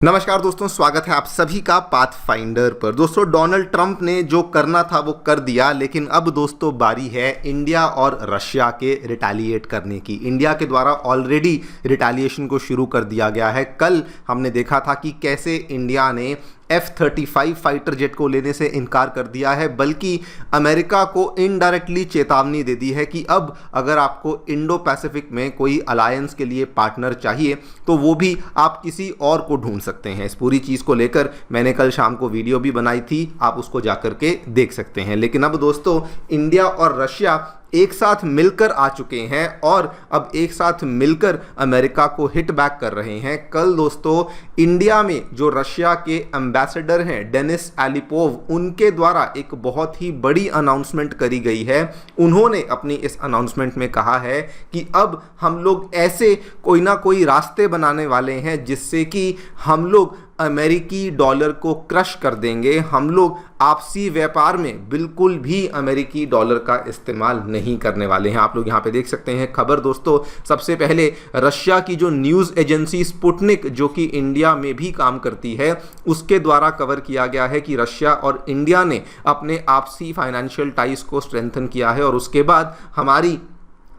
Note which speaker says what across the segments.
Speaker 1: नमस्कार दोस्तों, स्वागत है आप सभी का पाथफाइंडर पर। दोस्तों, डोनाल्ड ट्रंप ने जो करना था वो कर दिया, लेकिन अब दोस्तों बारी है इंडिया और रशिया के रिटेलिएट करने की। इंडिया के द्वारा ऑलरेडी रिटेलिएशन को शुरू कर दिया गया है। कल हमने देखा था कि कैसे इंडिया ने F-35 फाइटर जेट को लेने से इनकार कर दिया है, बल्कि अमेरिका को इनडायरेक्टली चेतावनी दे दी है कि अब अगर आपको इंडो पैसिफिक में कोई अलायंस के लिए पार्टनर चाहिए तो वो भी आप किसी और को ढूंढ सकते हैं। इस पूरी चीज़ को लेकर मैंने कल शाम को वीडियो भी बनाई थी, आप उसको जाकर के देख सकते हैं। लेकिन अब दोस्तों इंडिया और रशिया एक साथ मिलकर आ चुके हैं और अब एक साथ मिलकर अमेरिका को हिट बैक कर रहे हैं। कल दोस्तों इंडिया में जो रशिया के एम्बेसडर हैं डेनिस एलिपोव, उनके द्वारा एक बहुत ही बड़ी अनाउंसमेंट करी गई है। उन्होंने अपनी इस अनाउंसमेंट में कहा है कि अब हम लोग ऐसे कोई ना कोई रास्ते बनाने वाले हैं जिससे कि हम लोग अमेरिकी डॉलर को क्रश कर देंगे। हम लोग आपसी व्यापार में बिल्कुल भी अमेरिकी डॉलर का इस्तेमाल नहीं करने वाले हैं। आप लोग यहाँ पे देख सकते हैं खबर। दोस्तों, सबसे पहले रशिया की जो न्यूज़ एजेंसी स्पुतनिक, जो कि इंडिया में भी काम करती है, उसके द्वारा कवर किया गया है कि रशिया और इंडिया ने अपने आपसी फाइनेंशियल टाइज को स्ट्रेंथन किया है। और उसके बाद हमारी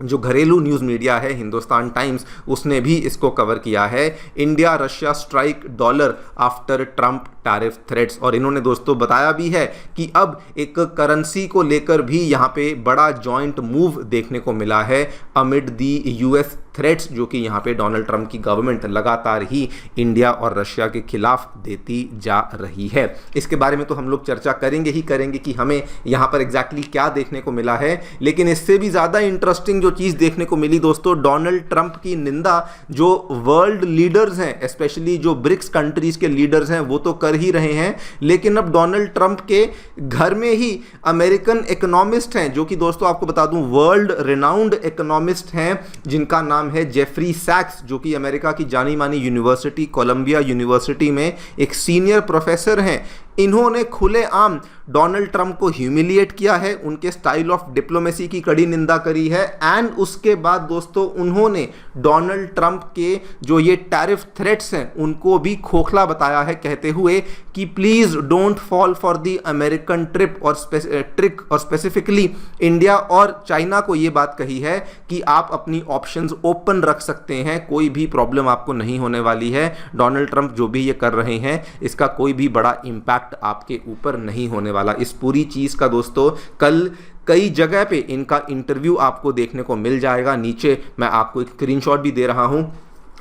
Speaker 1: जो घरेलू न्यूज़ मीडिया है हिंदुस्तान टाइम्स, उसने भी इसको कवर किया है। India Russia strike dollar after Trump tariff threats. और इन्होंने दोस्तों बताया भी है कि अब एक करेंसी को लेकर भी यहाँ पे बड़ा जॉइंट मूव देखने को मिला है अमिड दी यूएस थ्रेट्स, जो कि यहाँ पे डोनाल्ड ट्रंप की गवर्नमेंट लगातार ही इंडिया और रशिया के खिलाफ देती जा रही है। इसके बारे में तो हम लोग चर्चा करेंगे ही करेंगे कि हमें यहाँ पर एग्जैक्टली क्या देखने को मिला है। लेकिन इससे भी ज़्यादा इंटरेस्टिंग जो चीज़ देखने को मिली दोस्तों, डोनाल्ड ट्रंप की निंदा जो वर्ल्ड लीडर्स हैं, स्पेशली जो ब्रिक्स कंट्रीज के लीडर्स हैं, वो तो कर ही रहे हैं। लेकिन अब डोनाल्ड ट्रंप के घर में ही अमेरिकन इकोनॉमिस्ट हैं, जो कि दोस्तों आपको बता दूं वर्ल्ड रिनाउंड इकोनॉमिस्ट हैं, जिनका नाम है जेफरी सैक्स, जो कि अमेरिका की जानी मानी यूनिवर्सिटी कोलंबिया यूनिवर्सिटी में एक सीनियर प्रोफेसर हैं। इन्होंने खुलेआम डोनाल्ड ट्रंप को ह्यूमिलिएट किया है, उनके स्टाइल ऑफ डिप्लोमेसी की कड़ी निंदा करी है। एंड उसके बाद दोस्तों उन्होंने डोनाल्ड ट्रंप के जो ये टैरिफ थ्रेट्स हैं उनको भी खोखला बताया है, कहते हुए कि please don't fall for the American trick. और स्पेसिफिकली इंडिया और चाइना को ये बात कही है कि आप अपनी ऑप्शंस ओपन रख सकते हैं, कोई भी प्रॉब्लम आपको नहीं होने वाली है। डोनाल्ड ट्रंप जो भी ये कर रहे हैं इसका कोई भी बड़ा इंपैक्ट आपके ऊपर नहीं होने वाला। इस पूरी चीज का दोस्तों कल कई जगह पे इनका इंटरव्यू आपको देखने को मिल जाएगा। नीचे मैं आपको एक स्क्रीनशॉट भी दे रहा हूं,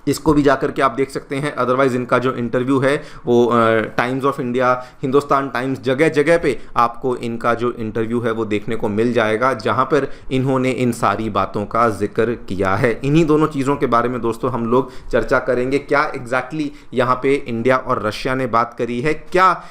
Speaker 1: इसको भी जाकर के आप देख सकते हैं। अदरवाइज इनका जो इंटरव्यू है वो times of India, Hindustan times, जगह जगह पे आपको इनका जो इंटरव्यू है वो देखने को मिल जाएगा, जहां पर इन्होंने इन सारी बातों का जिक्र किया है। इन्हीं दोनों चीज़ों के बारे में दोस्तों हम लोग चर्चा करेंगे। क्या एग्जैक्टली यहाँ पे इंडिया और रशिया ने बात करी है, क्या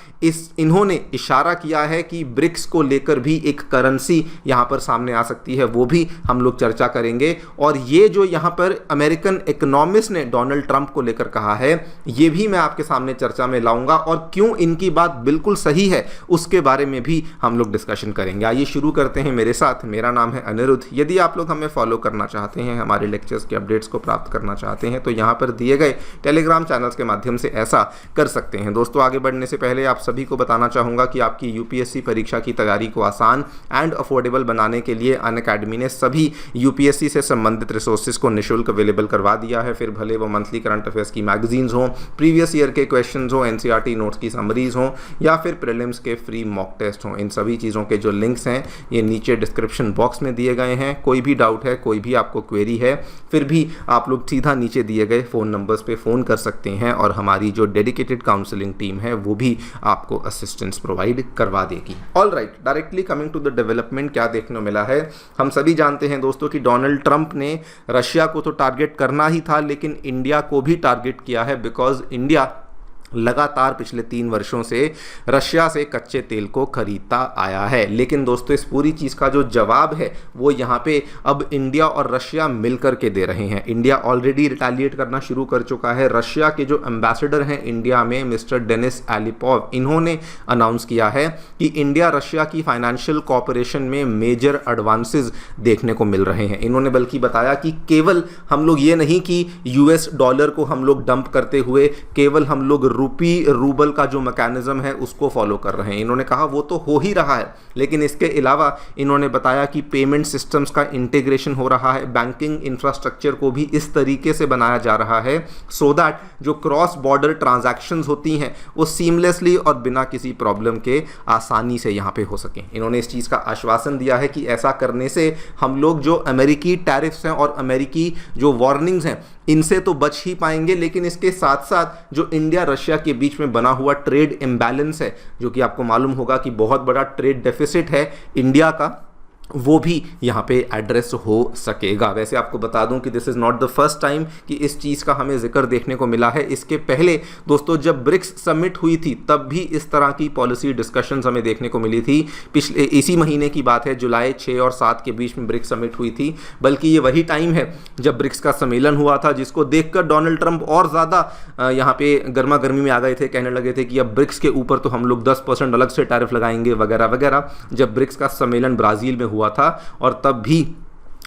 Speaker 1: इन्होंने इशारा किया है कि ब्रिक्स को लेकर भी एक करेंसी यहाँ पर सामने आ सकती है, वो भी हम लोग चर्चा करेंगे। और ये जो यहाँ पर अमेरिकन इकोनॉमिस्ट ने डोनाल्ड ट्रंप को लेकर कहा है, ये भी मैं आपके सामने चर्चा में लाऊंगा, और क्यों इनकी बात बिल्कुल सही है उसके बारे में भी हम लोग डिस्कशन करेंगे। आइए शुरू करते हैं मेरे साथ। मेरा नाम है अनिरुद्ध। यदि आप लोग हमें फॉलो करना चाहते हैं, हमारे लेक्चर्स के अपडेट्स को प्राप्त करना चाहते हैं, तो यहाँ पर दिए गए टेलीग्राम चैनल्स के माध्यम से ऐसा कर सकते हैं। दोस्तों, आगे बढ़ने से पहले आप सभी को बताना चाहूँगा कि आपकी यूपीएससी परीक्षा की तैयारी को आसान एंड अफोर्डेबल बनाने के लिए अनअकैडमी ने सभी यूपीएससी से संबंधित रिसोर्सेज को निःशुल्क अवेलेबल करवा दिया है। फिर भले वो मंथली करंट अफेयर्स की मैगजीन्स हों, प्रीवियस ईयर के क्वेश्चंस हों, एनसीईआरटी नोट्स की समरीज हों, या फिर प्रीलिम्स के फ्री मॉक टेस्ट हों, इन सभी चीज़ों के जो लिंक्स हैं ये नीचे डिस्क्रिप्शन बॉक्स में दिए गए हैं। कोई भी डाउट है, कोई भी आपको क्वेरी है, फिर भी आप लोग सीधा नीचे दिए गए फ़ोन नंबर्स पे फ़ोन कर सकते हैं, और हमारी जो डेडिकेटेड काउंसलिंग टीम है वो भी आपको असिस्टेंस प्रोवाइड करवा देगी। All right, directly coming to the development, क्या देखने को मिला है। हम सभी जानते हैं दोस्तों कि डोनाल्ड ट्रंप ने रशिया को तो टारगेट करना ही था, लेकिन इंडिया को भी टारगेट किया है, बिकॉज इंडिया लगातार पिछले 3 वर्षों से रशिया से कच्चे तेल को खरीदता आया है। लेकिन दोस्तों इस पूरी चीज़ का जो जवाब है वो यहाँ पे अब इंडिया और रशिया मिलकर के दे रहे हैं। इंडिया ऑलरेडी रिटेलिएट करना शुरू कर चुका है। रशिया के जो एम्बेसडर हैं इंडिया में, मिस्टर डेनिस एलिपोव, इन्होंने अनाउंस किया है कि इंडिया रशिया की फाइनेंशियल कॉपरेशन में मेजर एडवांसेस देखने को मिल रहे हैं। इन्होंने बल्कि बताया कि केवल हम लोग ये नहीं कि यूएस डॉलर को हम लोग डंप करते हुए केवल हम लोग रूपी रूबल का जो मैकेनिज्म है उसको फॉलो कर रहे हैं। इन्होंने कहा वो तो हो ही रहा है, लेकिन इसके अलावा इन्होंने बताया कि पेमेंट सिस्टम्स का इंटीग्रेशन हो रहा है, बैंकिंग इंफ्रास्ट्रक्चर को भी इस तरीके से बनाया जा रहा है सो दैट जो क्रॉस बॉर्डर ट्रांजैक्शंस होती हैं वो सीमलेसली और बिना किसी प्रॉब्लम के आसानी से यहाँ पे हो सकें। इन्होंने इस चीज़ का आश्वासन दिया है कि ऐसा करने से हम लोग जो अमेरिकी टैरिफ्स हैं और अमेरिकी जो वार्निंग्स हैं इनसे तो बच ही पाएंगे, लेकिन इसके साथ साथ जो इंडिया रशिया के बीच में बना हुआ ट्रेड इम्बैलेंस है, जो कि आपको मालूम होगा कि बहुत बड़ा ट्रेड डेफिसिट है इंडिया का, वो भी यहाँ पे एड्रेस हो सकेगा। वैसे आपको बता दूं कि this is not the first time कि इस चीज़ का हमें जिक्र देखने को मिला है। इसके पहले दोस्तों जब ब्रिक्स समिट हुई थी तब भी इस तरह की पॉलिसी डिस्कशंस हमें देखने को मिली थी। पिछले इसी महीने की बात है, जुलाई 6 और 7 के बीच में ब्रिक्स समिट हुई थी, बल्कि ये वही टाइम है जब ब्रिक्स का सम्मेलन हुआ था, जिसको देखकर डोनाल्ड ट्रंप और ज़्यादा यहाँ पे गर्मा गर्मी में आ गए थे, कहने लगे थे कि अब ब्रिक्स के ऊपर तो हम लोग 10% अलग से टैरिफ लगाएंगे वगैरह वगैरह, जब ब्रिक्स का सम्मेलन ब्राज़ील में हुआ था, और तब भी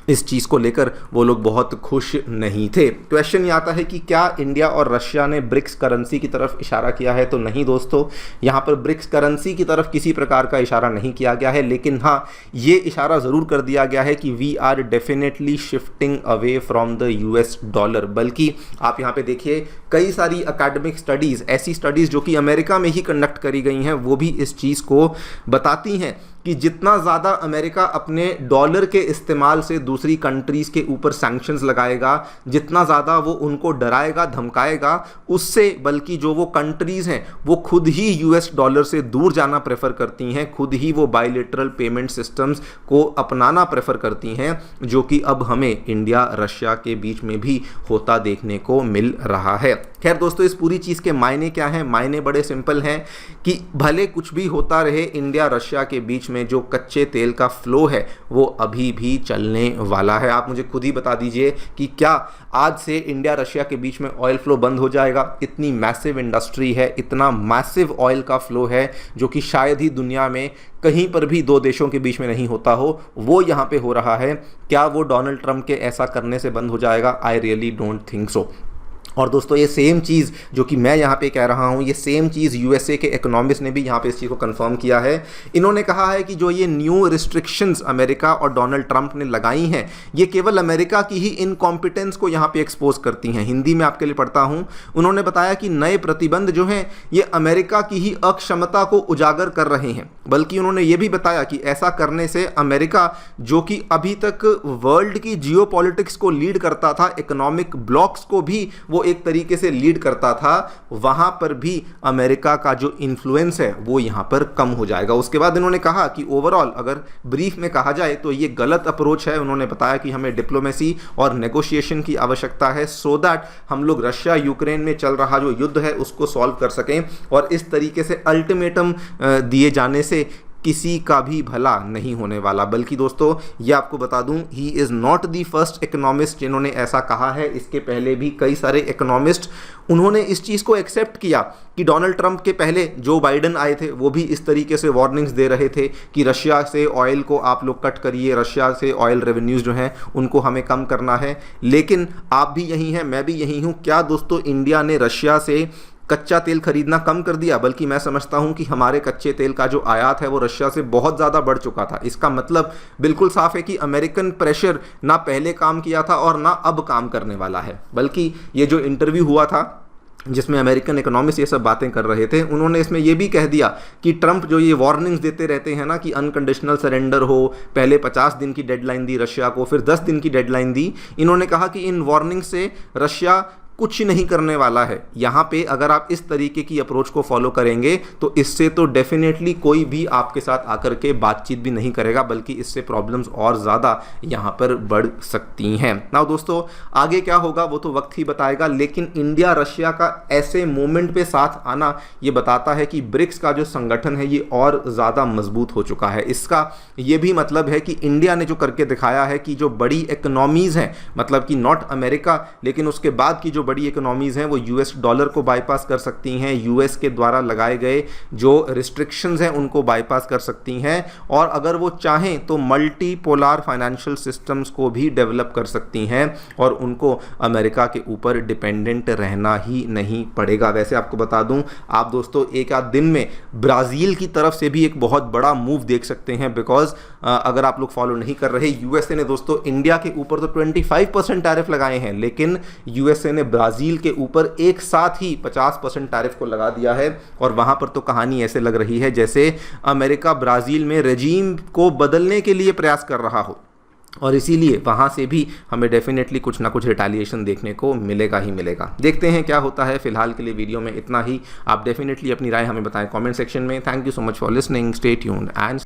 Speaker 1: इस चीज़ को लेकर वो लोग बहुत खुश नहीं थे। क्वेश्चन ये आता है कि क्या इंडिया और रशिया ने ब्रिक्स करेंसी की तरफ इशारा किया है? तो नहीं दोस्तों, यहाँ पर ब्रिक्स करेंसी की तरफ किसी प्रकार का इशारा नहीं किया गया है, लेकिन हाँ ये इशारा ज़रूर कर दिया गया है कि we are definitely shifting away from the US dollar. बल्कि आप यहाँ पे देखिए कई सारी एकेडमिक स्टडीज़, ऐसी स्टडीज़ जो कि अमेरिका में ही कंडक्ट करी गई हैं, वो भी इस चीज़ को बताती हैं कि जितना ज़्यादा अमेरिका अपने डॉलर के इस्तेमाल से दूसरी कंट्रीज़ के ऊपर सैंक्शंस लगाएगा, जितना ज़्यादा वो उनको डराएगा धमकाएगा, उससे बल्कि जो वो कंट्रीज़ हैं वो खुद ही US डॉलर से दूर जाना प्रेफर करती हैं, खुद ही वो बायलैटरल पेमेंट सिस्टम्स को अपनाना प्रेफर करती हैं, जो कि अब हमें इंडिया रशिया के बीच में भी होता देखने को मिल रहा है। खैर दोस्तों, इस पूरी चीज़ के मायने क्या हैं? मायने बड़े सिंपल हैं कि भले कुछ भी होता रहे, इंडिया रशिया के बीच में जो कच्चे तेल का फ्लो है वो अभी भी चलने वाला है। आप मुझे खुद ही बता दीजिए कि क्या आज से इंडिया रशिया के बीच में ऑयल फ्लो बंद हो जाएगा? इतनी मैसिव इंडस्ट्री है, इतना मैसिव ऑयल का फ्लो है जो कि शायद ही दुनिया में कहीं पर भी दो देशों के बीच में नहीं होता हो, वो यहाँ पे हो रहा है। क्या वो डोनाल्ड ट्रंप के ऐसा करने से बंद हो जाएगा? I really don't think so. और दोस्तों ये सेम चीज़ जो कि मैं यहाँ पे कह रहा हूँ, ये सेम चीज़ USA के इकोनॉमिस्ट ने भी यहाँ पे इस चीज़ को कंफर्म किया है। इन्होंने कहा है कि जो ये न्यू रिस्ट्रिक्शंस अमेरिका और डोनाल्ड ट्रंप ने लगाई हैं, ये केवल अमेरिका की ही इनकॉम्पिटेंस को यहाँ पे एक्सपोज करती हैं। हिंदी में आपके लिए पढ़ता हूँ। उन्होंने बताया कि नए प्रतिबंध जो हैं ये अमेरिका की ही अक्षमता को उजागर कर रहे हैं, बल्कि उन्होंने ये भी बताया कि ऐसा करने से अमेरिका, जो कि अभी तक वर्ल्ड की जियोपॉलिटिक्स को लीड करता था, इकोनॉमिक ब्लॉक्स को भी वो एक तरीके से लीड करता था, वहां पर भी अमेरिका का जो इन्फ्लुएंस है वो यहां पर कम हो जाएगा। उसके बाद इन्होंने कहा कि ओवरऑल अगर ब्रीफ में कहा जाए तो ये गलत अप्रोच है। उन्होंने बताया कि हमें डिप्लोमेसी और नेगोशिएशन की आवश्यकता है सो दैट हम लोग रशिया यूक्रेन में चल रहा जो युद्ध है उसको सॉल्व कर सकें, और इस तरीके से अल्टीमेटम दिए जाने से किसी का भी भला नहीं होने वाला। बल्कि दोस्तों ये आपको बता दूं, he is not the first economist जिन्होंने ऐसा कहा है। इसके पहले भी कई सारे इकोनॉमिस्ट उन्होंने इस चीज़ को एक्सेप्ट किया कि डोनाल्ड ट्रंप के पहले जो बाइडन आए थे वो भी इस तरीके से वार्निंग्स दे रहे थे कि रशिया से ऑयल को आप लोग कट करिए, रशिया से ऑयल रेवेन्यूज़ जो हैं उनको हमें कम करना है। लेकिन आप भी यही हैं, मैं भी यही हूँ। क्या दोस्तों इंडिया ने रशिया से कच्चा तेल खरीदना कम कर दिया? बल्कि मैं समझता हूं कि हमारे कच्चे तेल का जो आयात है वो रशिया से बहुत ज़्यादा बढ़ चुका था। इसका मतलब बिल्कुल साफ है कि अमेरिकन प्रेशर ना पहले काम किया था और ना अब काम करने वाला है। बल्कि ये जो इंटरव्यू हुआ था जिसमें अमेरिकन इकोनॉमिस्ट ये सब बातें कर रहे थे, उन्होंने इसमें ये भी कह दिया कि ट्रंप जो ये वार्निंग्स देते रहते हैं ना कि अनकंडीशनल सरेंडर हो, पहले 50 दिन की डेडलाइन दी रशिया को, फिर 10 दिन की डेडलाइन दी। इन्होंने कहा कि इन वार्निंग से रशिया कुछ नहीं करने वाला है। यहाँ पे अगर आप इस तरीके की अप्रोच को फॉलो करेंगे तो इससे तो डेफिनेटली कोई भी आपके साथ आकर के बातचीत भी नहीं करेगा, बल्कि इससे प्रॉब्लम्स और ज़्यादा यहाँ पर बढ़ सकती हैं। ना दोस्तों आगे क्या होगा वो तो वक्त ही बताएगा, लेकिन इंडिया रशिया का ऐसे मोमेंट पे साथ आना ये बताता है कि ब्रिक्स का जो संगठन है ये और ज़्यादा मजबूत हो चुका है। इसका ये भी मतलब है कि इंडिया ने जो करके दिखाया है कि जो बड़ी इकोनॉमीज़ हैं, मतलब कि नॉट अमेरिका लेकिन उसके बाद की जो जो बड़ी इकोनॉमीज़ हैं वो यूएस डॉलर को बाईपास कर सकती हैं, यूएस के द्वारा लगाए गए जो रिस्ट्रिक्शंस हैं उनको बाईपास कर सकती हैं, और अगर वो चाहें तो मल्टीपोलर फाइनेंशियल सिस्टम्स को भी डेवलप कर सकती हैं और उनको अमेरिका के ऊपर डिपेंडेंट रहना ही नहीं पड़ेगा। वैसे आपको बता दूं, आप दोस्तों एक आध दिन में ब्राज़ील की तरफ से भी एक बहुत बड़ा मूव देख सकते हैं, बिकॉज अगर आप लोग फॉलो नहीं कर रहे, यूएसए ने दोस्तों इंडिया के ऊपर तो 25% टैरिफ लगाए हैं, लेकिन यूएसए ने ब्राज़ील के ऊपर एक साथ ही 50% टैरिफ को लगा दिया है। और वहां पर तो कहानी ऐसे लग रही है जैसे अमेरिका ब्राज़ील में रजीम को बदलने के लिए प्रयास कर रहा हो, और इसीलिए वहाँ से भी हमें डेफिनेटली कुछ ना कुछ रिटालिएशन देखने को मिलेगा ही मिलेगा। देखते हैं क्या होता है। फिलहाल के लिए वीडियो में इतना ही। आप डेफिनेटली अपनी राय हमें बताएं कमेंट सेक्शन में। Thank you so much for listening, stay tuned and